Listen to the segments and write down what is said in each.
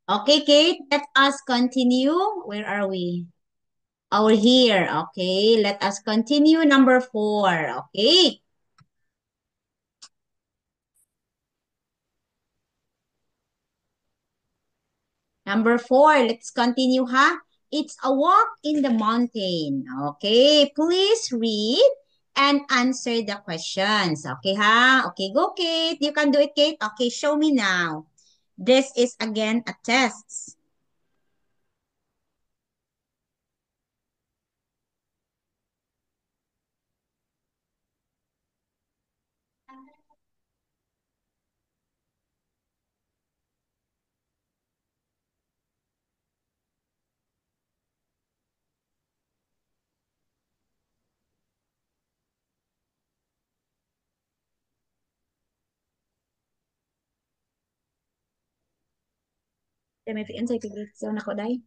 Okay, Kate, let us continue. Where are we? Oh, we're here. Okay, let us continue. Number four. Okay. Number four, let's continue, huh? It's a walk in the mountain. Okay, please read and answer the questions. Okay, huh? Okay, go, Kate. You can do it, Kate. Okay, show me now. This is again a test. May answer tigil sa nako dai.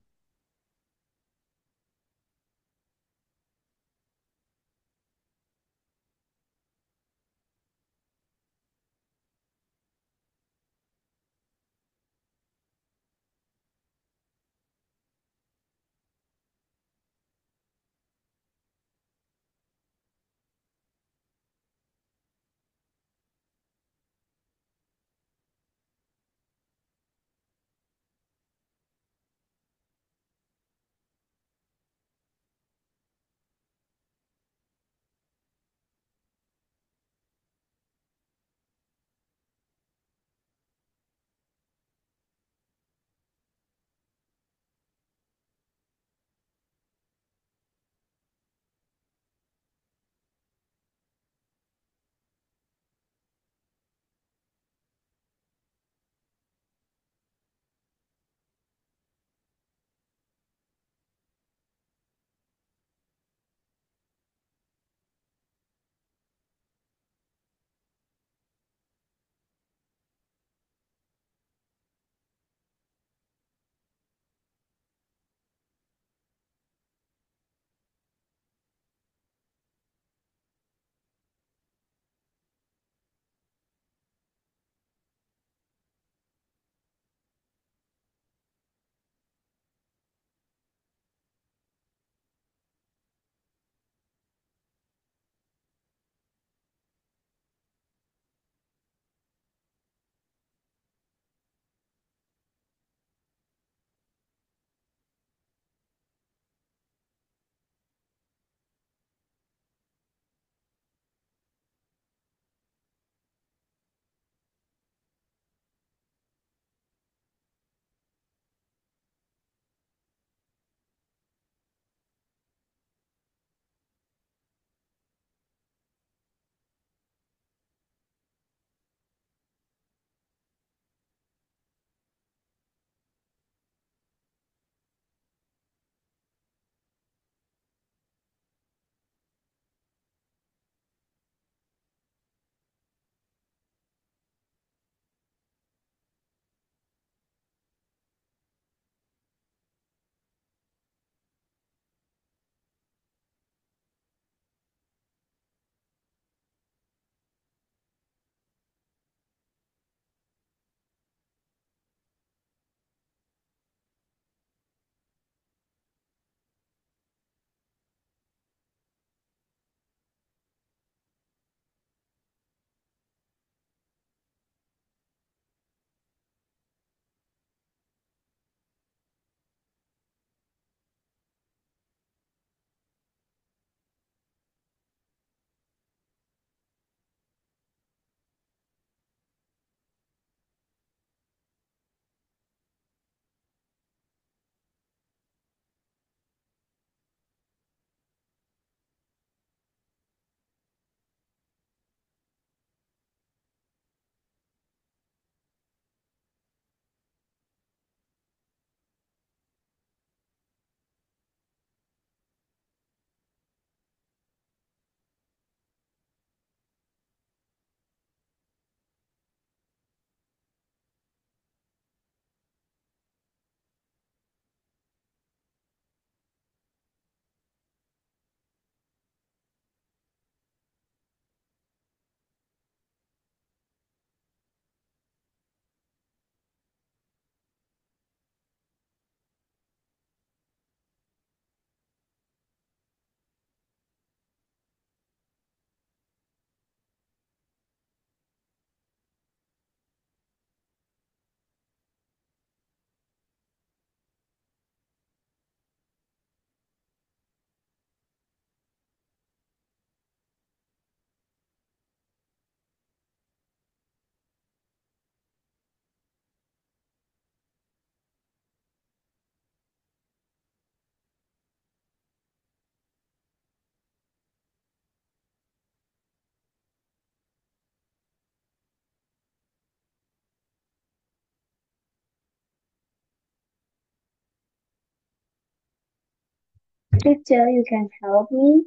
Teacher, you can help me?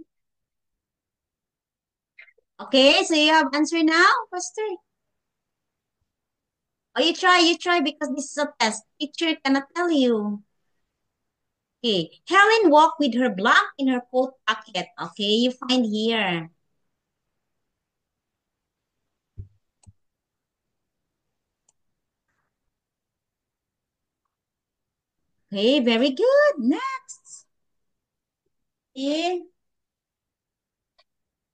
Okay, so you have answer now, Pastor? Oh, you try because this is a test. Teacher cannot tell you. Okay, Helen walked with her blank in her coat pocket. Okay, you find here. Okay, very good. Next. Okay,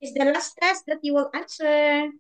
is the last test that you will answer.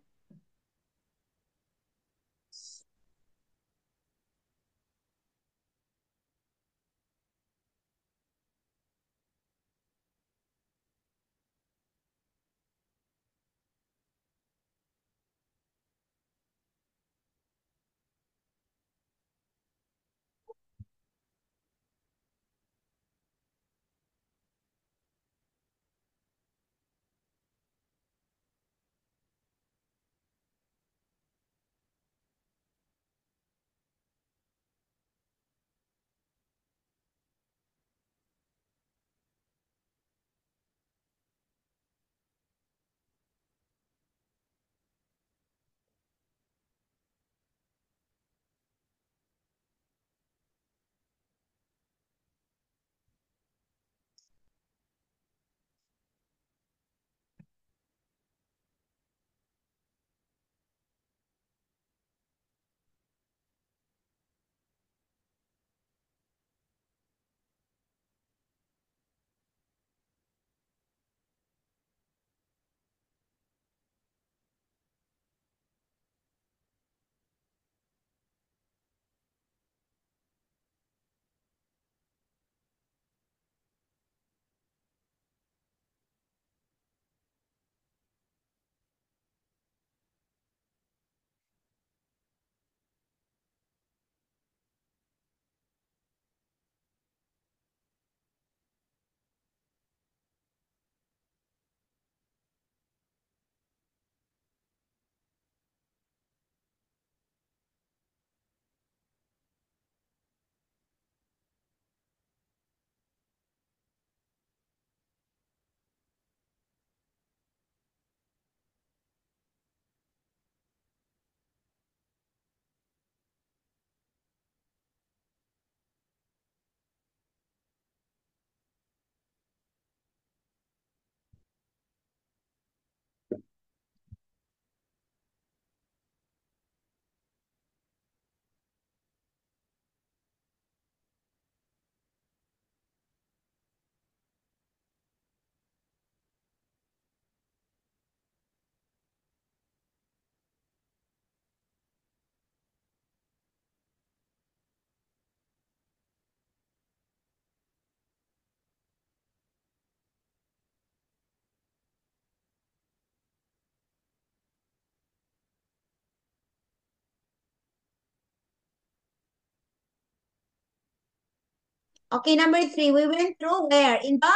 Okay, number three, we went through where? In the,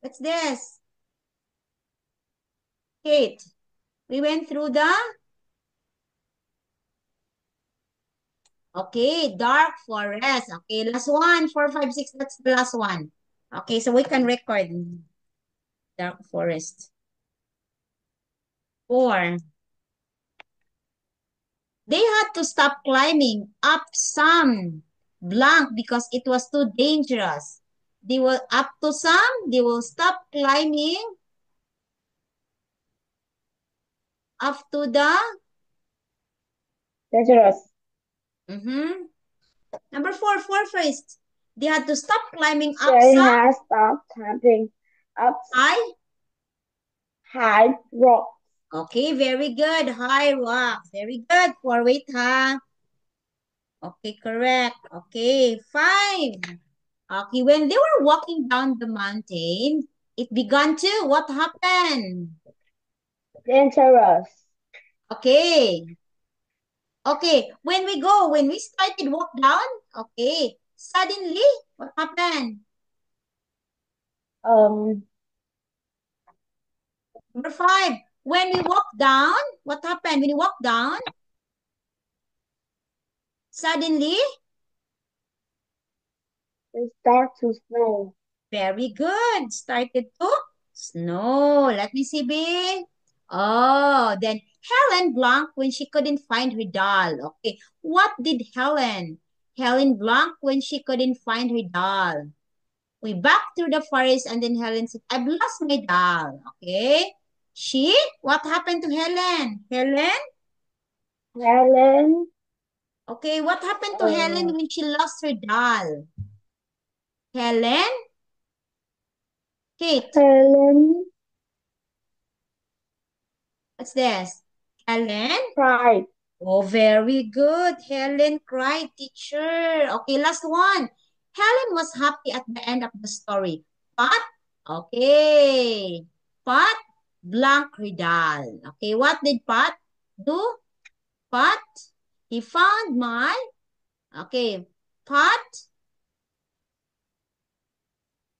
what's this? Kate, we went through the, okay, dark forest. Okay, last one, four, five, six, that's the last one. Okay, so we can record dark forest. Four, they had to stop climbing up some blank because it was too dangerous. They will up to some, they will stop climbing up to the, Dangerous. mm-hmm. Number four, four first. They had to stop climbing up They some have stopped camping up high. high rock. Okay, very good. High rock. Very good. For wait, ha. Okay, correct. Okay, five. Okay, when they were walking down the mountain, it began to, what happened? Dangerous. Okay. Okay, when we started walk down, okay, suddenly, what happened? Um, Number five, when we walk down, what happened? When we walk down, suddenly, it start to snow. Very good. Started to snow. Let me see, B. Oh, then Helen blank when she couldn't find her doll. Okay. What did Helen? Helen blank when she couldn't find her doll. We back through the forest and then Helen said, I've lost my doll. Okay. What happened to Helen? Helen? Helen, Okay, what happened to uh, Helen when she lost her doll? Helen? Kate, Helen what's this? Helen? cried. Oh, very good. Helen cried, teacher. Okay, last one. Helen was happy at the end of the story. But, okay. But, blank her doll. Okay, what did Pat do? Pat, he found my, okay, Pat.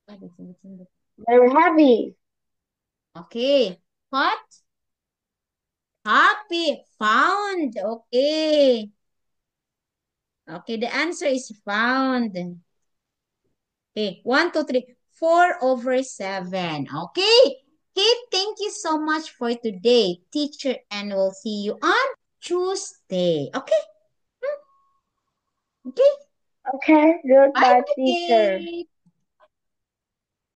They were happy. Okay, Pat, happy, found. Okay. Okay, the answer is found. Okay, 1, 2, 3, 4/7. Okay. Okay, thank you so much for today, teacher, and we'll see you on Tuesday. Okay, okay. Okay, Bye, goodbye, bye, teacher. Kate.